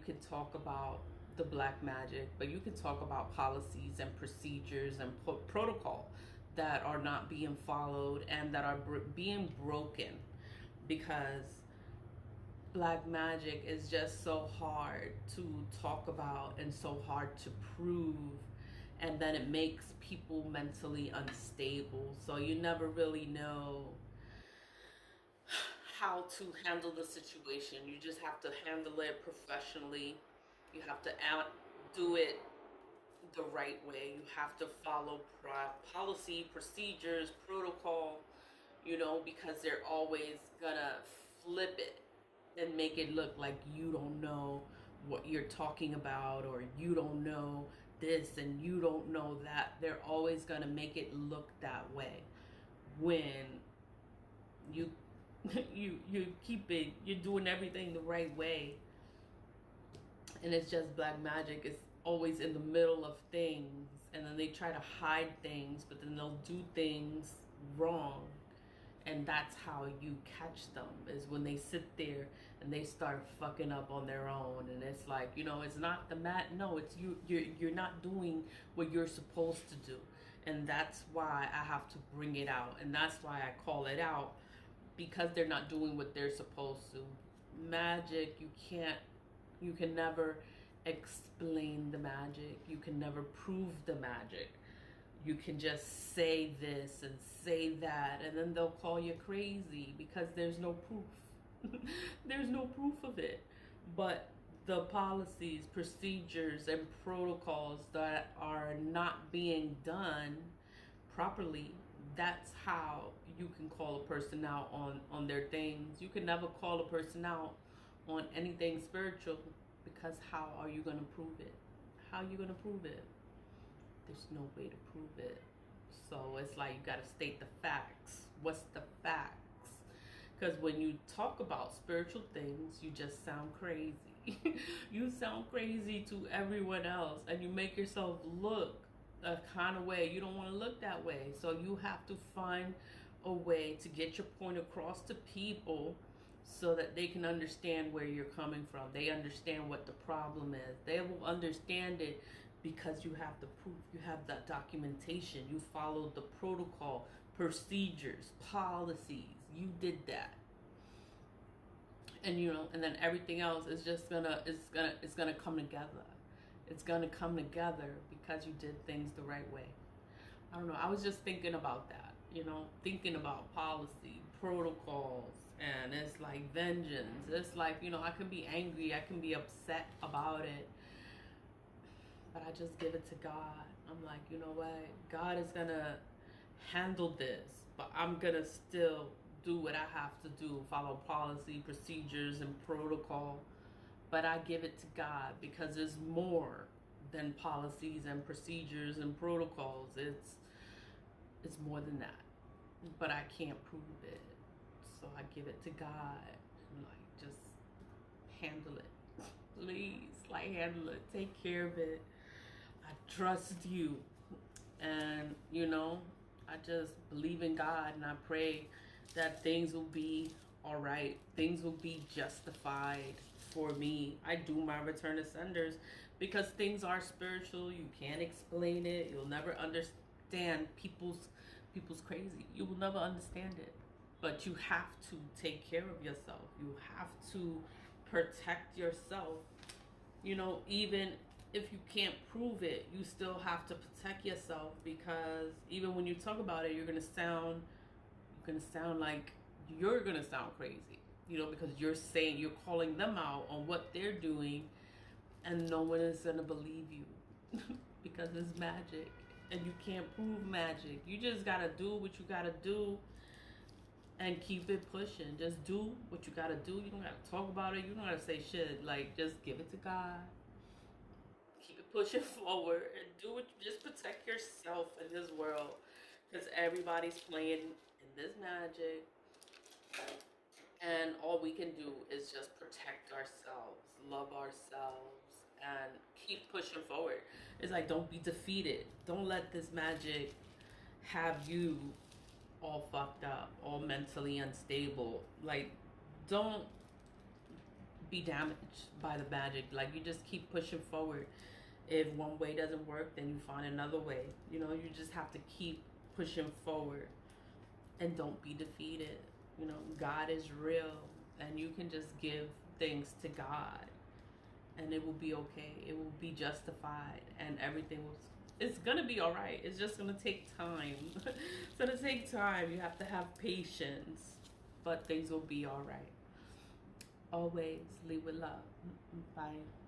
can talk about the black magic, but you can talk about policies and procedures and protocol that are not being followed and that are being broken, because black magic is just so hard to talk about and so hard to prove, and then it makes people mentally unstable, so you never really know how to handle the situation. You just have to handle it professionally. You have to do it the right way. You have to follow policy, procedures, protocol, because they're always gonna flip it and make it look like you don't know what you're talking about, or you don't know this and you don't know that. They're always gonna make it look that way when you you keep it, you're doing everything the right way. And it's just black magic is always in the middle of things, and then they try to hide things, but then they'll do things wrong. And that's how you catch them, is when they sit there and they start fucking up on their own. And it's like, it's not the no, it's you're not doing what you're supposed to do. And that's why I have to bring it out, and that's why I call it out, because they're not doing what they're supposed to. Magic, you can never explain the magic. You can never prove the magic. You can just say this and say that, and then they'll call you crazy because there's no proof. There's no proof of it. But the policies, procedures, and protocols that are not being done properly, that's how you can call a person out on their things. You can never call a person out on anything spiritual, because how are you going to prove it? How are you going to prove it? There's no way to prove it. So it's like you got to state the facts. What's the facts? Because when you talk about spiritual things, you just sound crazy. You sound crazy to everyone else, and you make yourself look a kind of way. You don't want to look that way. So you have to find a way to get your point across to people, so that they can understand where you're coming from. They understand what the problem is. They will understand it because you have the proof. You have that documentation. You followed the protocol, procedures, policies. You did that. And and then everything else is just it's gonna come together. It's gonna come together because you did things the right way. I don't know. I was just thinking about that, thinking about policy, protocols, and it's like vengeance. It's like, I can be angry, I can be upset about it, but I just give it to God. I'm like, you know what? God is gonna handle this, but I'm gonna still do what I have to do, follow policy, procedures, and protocol. But I give it to God, because there's more than policies and procedures and protocols. It's more than that, but I can't prove it. So I give it to God, and like, just handle it. Please, like, handle it. Take care of it. I trust you. And, I just believe in God, and I pray that things will be all right. Things will be justified for me. I do my return to senders because things are spiritual. You can't explain it. You'll never understand people's crazy. You will never understand it. But you have to take care of yourself. You have to protect yourself. Even if you can't prove it, you still have to protect yourself, because even when you talk about it, you're gonna sound like you're gonna sound crazy. Because you're calling them out on what they're doing, and no one is gonna believe you because it's magic, and you can't prove magic. You just gotta do what you gotta do and keep it pushing. Just do what you gotta do. You don't gotta talk about it. You don't gotta say shit. Like, just give it to God. Keep it pushing forward, and just protect yourself in this world, because everybody's playing in this magic, and all we can do is just protect ourselves, love ourselves, and keep pushing forward. It's like, don't be defeated. Don't let this magic have you all fucked up, all mentally unstable. Like, don't be damaged by the magic. Like, you just keep pushing forward. If one way doesn't work, then you find another way. You know, you just have to keep pushing forward and don't be defeated. You know, God is real, and you can just give things to God, and it will be okay. It will be justified, and everything will. It's gonna be all right. It's just gonna take time. It's gonna take time. You have to have patience, but things will be all right. Always lead with love. Bye.